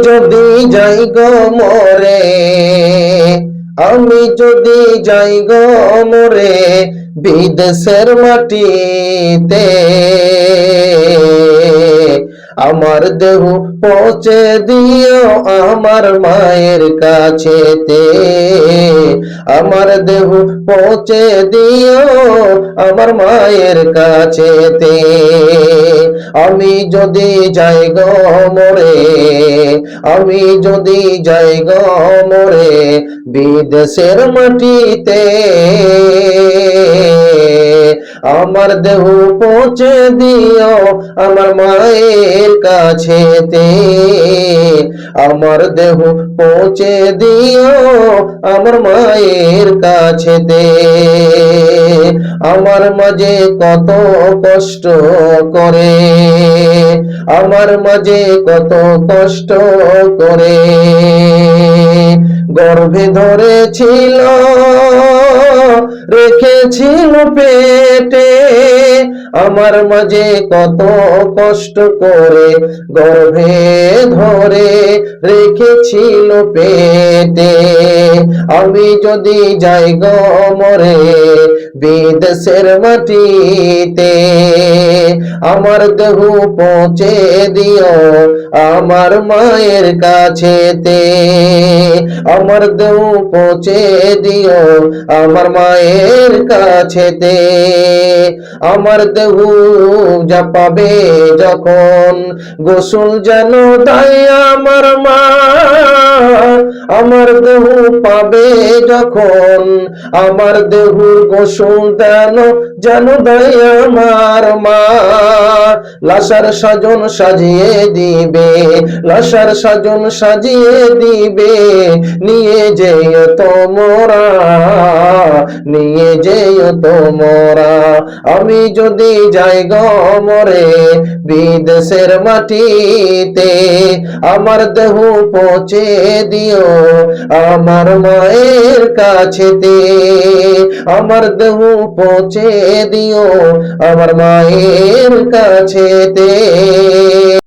যদি যাই গো মরে, আমি যদি যাই গো মরে বিদেশের মাটিতে, আমার দেহ পৌঁছে দিও আমার মায়ের কাছেতে, আমার দেহ পৌঁছে দিও আমার মায়ের কাছেতে। আমি যদি যাই গো মরে, আমি যদি যাই গো মরে বিদেশের মাটিতে, আমার দেহ পৌঁছে দিও আমার মায়ের কাছেতে, আমার দেহ পৌঁছে দিও আমার মায়ের কাছেতে। আমার মাঝে কত কষ্ট করে, আমার মাঝে কত কষ্ট করে গর্ভে ধরেছিল, রেখেছিল পেটে, আমার মাঝে কত কষ্ট করে গর্ভে ধরে রেখেছিল পেটে। আমি যদি যাই গো মরে বিদেশের মাটিতে, আমার দেহ পৌঁছে দিও আমার মায়ের কাছেতে, আমার দেহ পৌঁছে দিও আমার মায়ের কাছেতে। আমার দেহ যা পাবে যখন গোসল যেন দেয় আমার মা, আমার দেহ পাবে যখন আমার দেহ গোসল যেন দেয় আমার মা। লাশার সাজন সাজিয়ে দিবে, লাশার সাজন সাজিয়ে দিবে, নিয়ে যেও তোমরা, নিয়ে যেও তোমরা। আমি যদি যাই গো মরে বিদেশের মাটিতে, আমার দেহ পৌঁছে দিও আমার মায়ের কাছেতে, আমার দেহ পৌঁছে দিও আমার মায়ের কাছেতে।